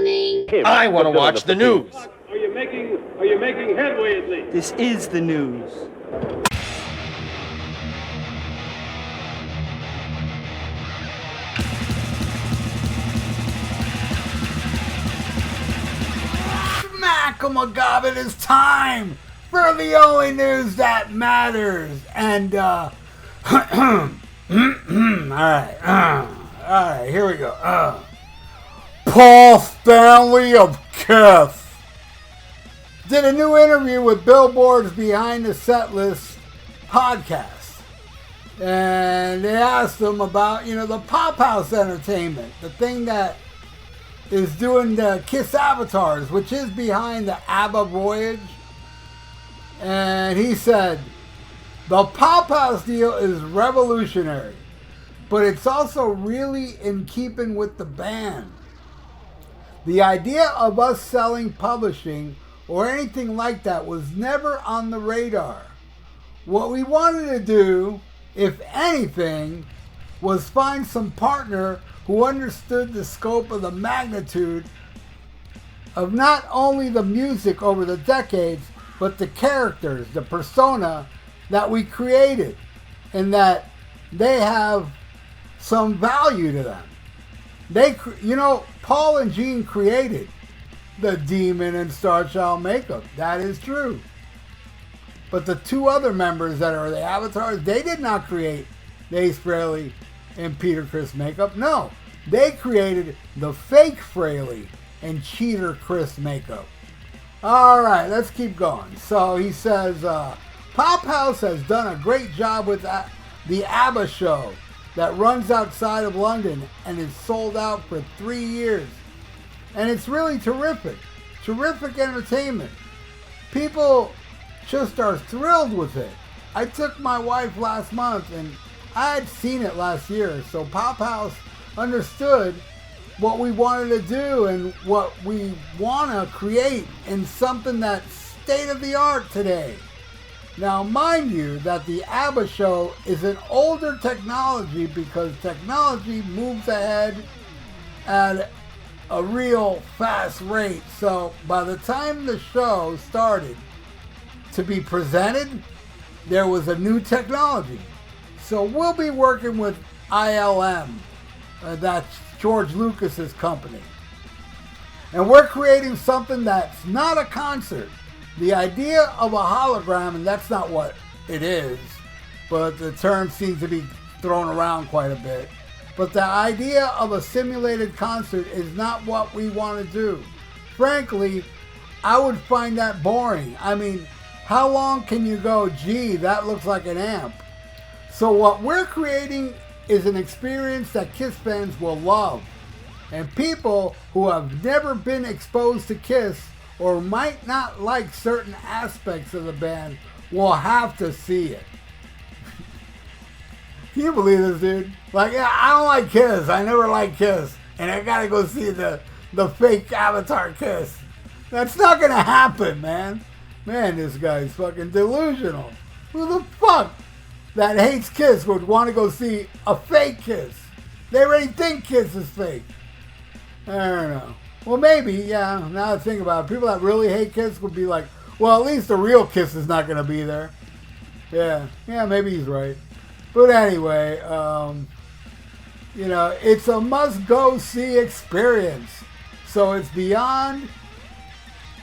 yawning. I want to watch the news. Are you making headway at least? This is the news. Smack-a-McGob, it is time for the only news that matters. And, alright, here we go. Paul Stanley of Kiss did a new interview with Billboard's Behind the Set List podcast. And they asked him about, the Pop House Entertainment, the thing that is doing the Kiss avatars, which is behind the ABBA voyage. And he said, the Pop House deal is revolutionary, but it's also really in keeping with the band. The idea of us selling publishing or anything like that was never on the radar. What we wanted to do, if anything, was find some partner who understood the scope of the magnitude of not only the music over the decades, but the characters, the persona that we created, and that they have some value to them. Paul and Gene created the Demon and Star Child makeup. That is true. But the two other members that are the avatars, they did not create the Ace Frehley and Peter Criss makeup. No, they created the fake Frehley and cheater Criss makeup. All right, let's keep going. So he says, Pop House has done a great job with the ABBA show that runs outside of London and is sold out for 3 years. And it's really terrific. Terrific entertainment. People just are thrilled with it. I took my wife last month and I had seen it last year. So Pop House understood what we wanted to do and what we want to create in something that's state of the art today. Now, mind you that the ABBA show is an older technology because technology moves ahead at a real fast rate. So by the time the show started to be presented, there was a new technology. So we'll be working with ILM, that's George Lucas's company. And we're creating something that's not a concert. The idea of a hologram, and that's not what it is, but the term seems to be thrown around quite a bit. But the idea of a simulated concert is not what we want to do. Frankly, I would find that boring. I mean, how long can you go, gee, that looks like an amp? So what we're creating is an experience that Kiss fans will love. And people who have never been exposed to Kiss or might not like certain aspects of the band will have to see it. Can you believe this, dude? Like, I don't like Kiss. I never liked Kiss. And I gotta go see the fake Avatar Kiss. That's not gonna happen, man. Man, this guy's fucking delusional. Who the fuck that hates Kiss would want to go see a fake Kiss? They already think Kiss is fake. I don't know. Well, maybe, yeah, now that I think about it, people that really hate Kiss would be like, well, at least the real Kiss is not going to be there. Yeah, maybe he's right. But anyway, it's a must-go-see experience. So it's beyond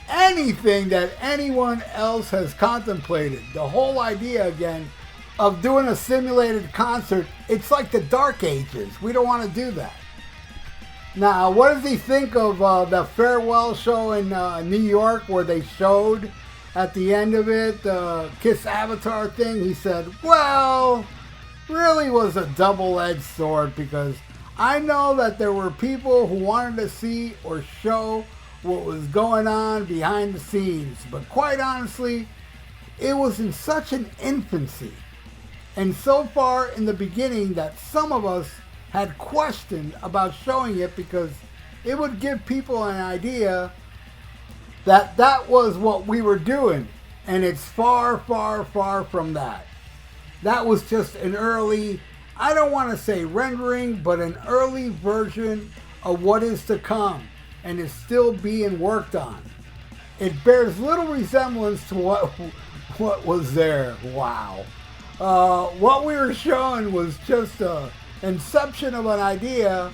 anything that anyone else has contemplated. The whole idea, again, of doing a simulated concert, it's like the Dark Ages. We don't want to do that. Now, what does he think of the farewell show in New York where they showed at the end of it the Kiss Avatar thing? He said, well, really was a double-edged sword because I know that there were people who wanted to see or show what was going on behind the scenes. But quite honestly, it was in such an infancy and so far in the beginning that some of us had questioned about showing it because it would give people an idea that that was what we were doing. And it's far, far, far from that. That was just an early, I don't want to say rendering, but an early version of what is to come. and is still being worked on. It bears little resemblance to what was there. Wow. What we were showing was just an inception of an idea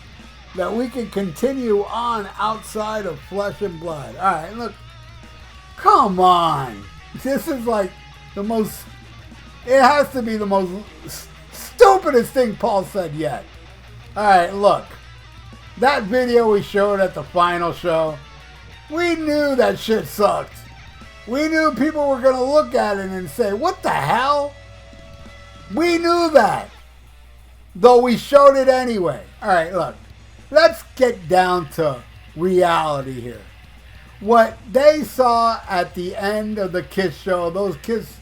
that we can continue on outside of flesh and blood. All right, look. Come on. This is like the most... It has to be the most stupidest thing Paul said yet. All right, look. That video we showed at the final show, we knew that shit sucked. We knew people were going to look at it and say, what the hell? We knew that. Though we showed it anyway. All right, look. Let's get down to reality here. What they saw at the end of the Kiss show, those Kiss,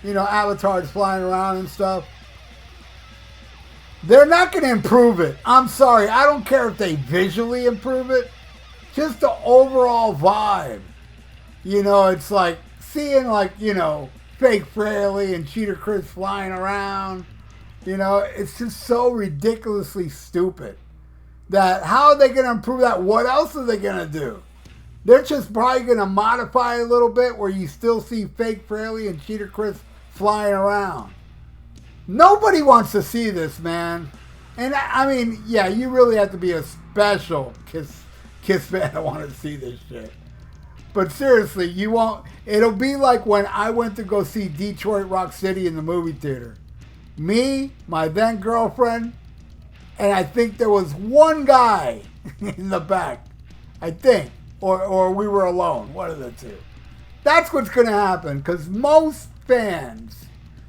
avatars flying around and stuff, they're not going to improve it. I'm sorry. I don't care if they visually improve it. Just the overall vibe. It's like seeing fake Fraley and Cheater Chris flying around. It's just so ridiculously stupid. That how are they going to improve that? What else are they going to do? They're just probably going to modify a little bit where you still see fake Fraley and Cheater Chris flying around. Nobody wants to see this, man. And I mean, yeah, you really have to be a special Kiss fan to want to see this shit. But seriously, you won't. It'll be like when I went to go see Detroit Rock City in the movie theater. Me, my then girlfriend, and I think there was one guy in the back. I think. Or we were alone. One of the two. That's what's going to happen. Because most fans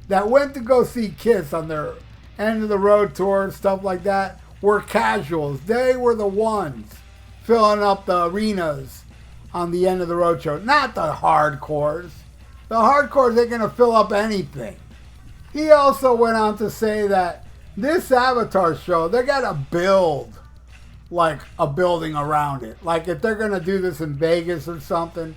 that went to go see Kiss on their end of the road tour, stuff like that, were casuals. They were the ones filling up the arenas on the end of the road show. Not the hardcores. The hardcores ain't going to fill up anything. He also went on to say that this Avatar show, they got to build like a building around it. Like if they're going to do this in Vegas or something,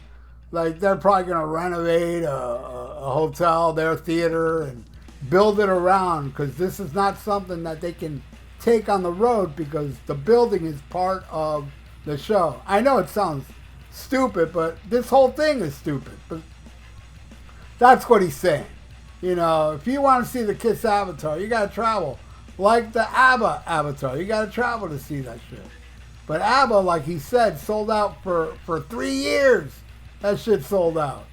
like they're probably going to renovate a hotel, their theater, and build it around, because this is not something that they can take on the road because the building is part of the show. I know it sounds stupid, but this whole thing is stupid. But that's what he's saying. If you want to see the Kiss Avatar, you got to travel. Like the ABBA Avatar, you got to travel to see that shit. But ABBA, like he said, sold out for 3 years. That shit sold out.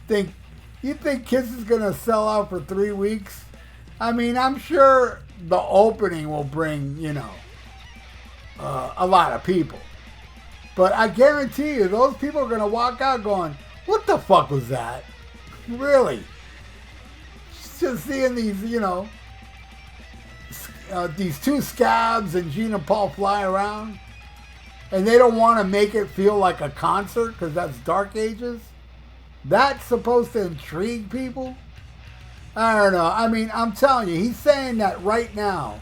You think Kiss is going to sell out for 3 weeks? I mean, I'm sure the opening will bring, a lot of people. But I guarantee you, those people are going to walk out going, what the fuck was that? Really? Just seeing these, these two scabs and Gene and Paul fly around, and they don't want to make it feel like a concert because that's Dark Ages. That's supposed to intrigue people? I don't know. I mean, I'm telling you, he's saying that right now.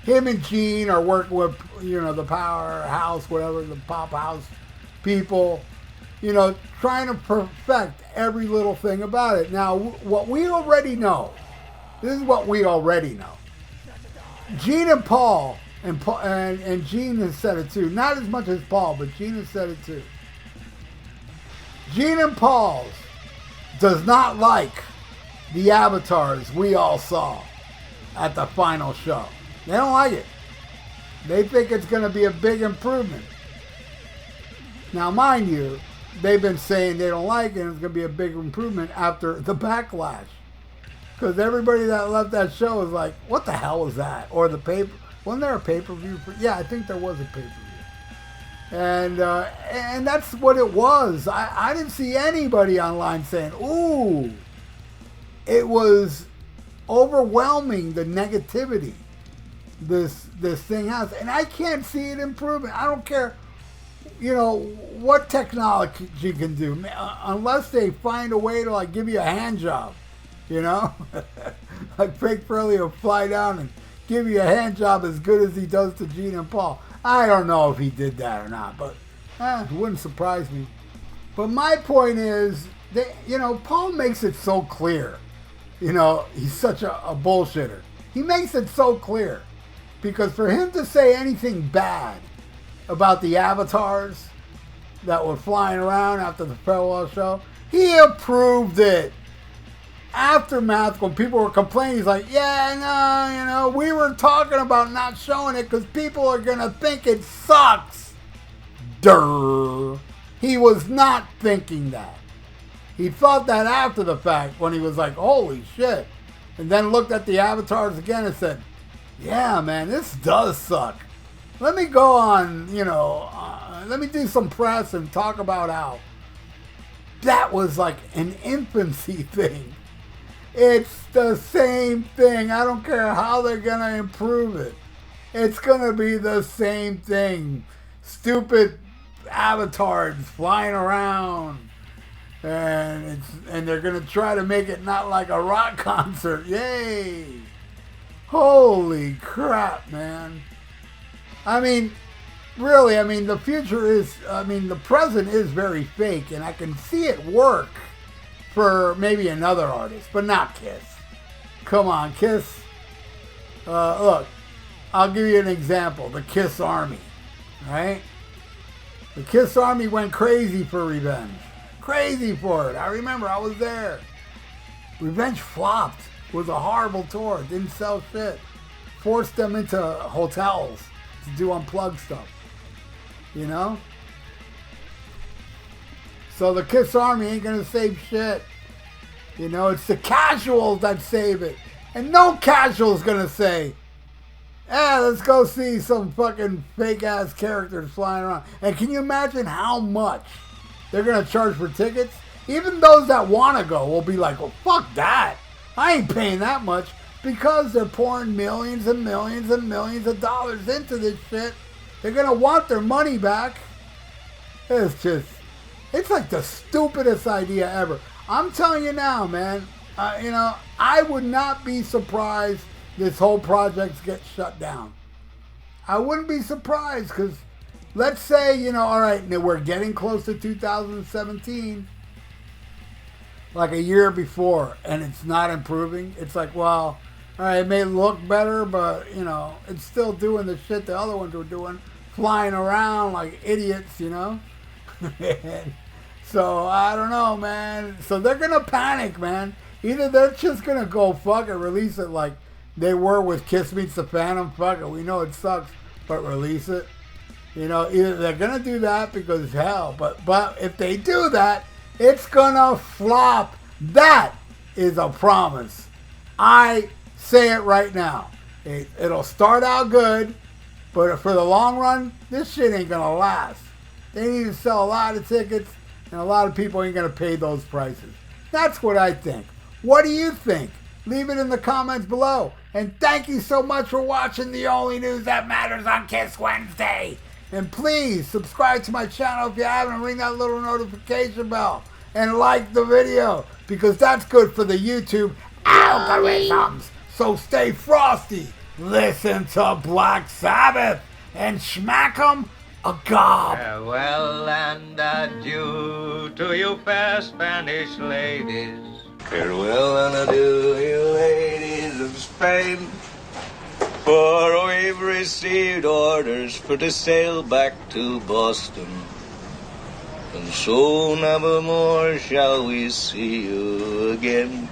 Him and Gene are working with, the powerhouse, whatever, the pop house people, trying to perfect every little thing about it. Now, what we already know, this is what we already know. Gene and Paul, and Gene has said it too, not as much as Paul, but Gene has said it too. Gene and Paul's does not like the avatars we all saw at the final show. They don't like it. They think it's going to be a big improvement. Now, mind you, they've been saying they don't like it and it's going to be a big improvement after the backlash. Because everybody that left that show was like, what the hell was that? Or the paper. Wasn't there a pay-per-view? Yeah, I think there was a pay-per-view. And that's what it was. I didn't see anybody online saying, ooh. It was overwhelming, the negativity this thing has. And I can't see it improving. I don't care, what technology can do. Unless they find a way to, like, give you a hand job. Like Fake Fraley will fly down and give you a hand job as good as he does to Gene and Paul. I don't know if he did that or not, but it wouldn't surprise me. But my point is, Paul makes it so clear. He's such a bullshitter. He makes it so clear. Because for him to say anything bad about the avatars that were flying around after the farewell show. He approved it. Aftermath, when people were complaining, he's like, yeah, no, you know, we were talking about not showing it because people are going to think it sucks. Durr. He was not thinking that. He thought that after the fact when he was like, holy shit. And then looked at the avatars again and said, yeah, man, this does suck. Let me go on, you know, let me do some press and talk about how that was like an infancy thing. It's the same thing. I don't care how they're going to improve it. It's going to be the same thing. Stupid avatars flying around. And they're going to try to make it not like a rock concert. Yay. Holy crap, man. I mean, really, I mean, the future is, I mean, the present is very fake. And I can see it work for maybe another artist, but not Kiss. Come on, Kiss. Look, I'll give you an example. The Kiss Army, right? The Kiss Army went crazy for Revenge. Crazy for it. I remember I was there. Revenge flopped. It was a horrible tour. Didn't sell shit. Forced them into hotels to do unplugged stuff. You know? So the Kiss Army ain't going to save shit. You know, it's the casuals that save it. And no casual's going to say, let's go see some fucking fake-ass characters flying around. And can you imagine how much they're going to charge for tickets? Even those that want to go will be like, well, fuck that. I ain't paying that much. Because they're pouring millions and millions and millions of dollars into this shit. They're going to want their money back. It's like the stupidest idea ever. I'm telling you now, man. You know, I would not be surprised this whole project gets shut down. I wouldn't be surprised because let's say, you know, all right, we're getting close to 2017, like a year before, and it's not improving. It's like, well, all right, it may look better, but, you know, it's still doing the shit the other ones were doing, flying around like idiots, you know? So, I don't know, man. So, they're going to panic, man. Either they're just going to go fuck it, release it like they were with Kiss Meets the Phantom. Fuck it, we know it sucks, but release it. You know, either they're going to do that because hell, but if they do that, it's going to flop. That is a promise. I say it right now. It'll start out good, but for the long run, this shit ain't going to last. They need to sell a lot of tickets, and a lot of people ain't going to pay those prices. That's what I think. What do you think? Leave it in the comments below. And thank you so much for watching the only news that matters on Kiss Wednesday. And please subscribe to my channel if you haven't, and ring that little notification bell. And like the video, because that's good for the YouTube algorithms. So stay frosty. Listen to Black Sabbath and smack 'em a gob. Farewell and adieu to you fair Spanish ladies. Farewell and adieu, you ladies of Spain, for we've received orders for to sail back to Boston, and so never more shall we see you again.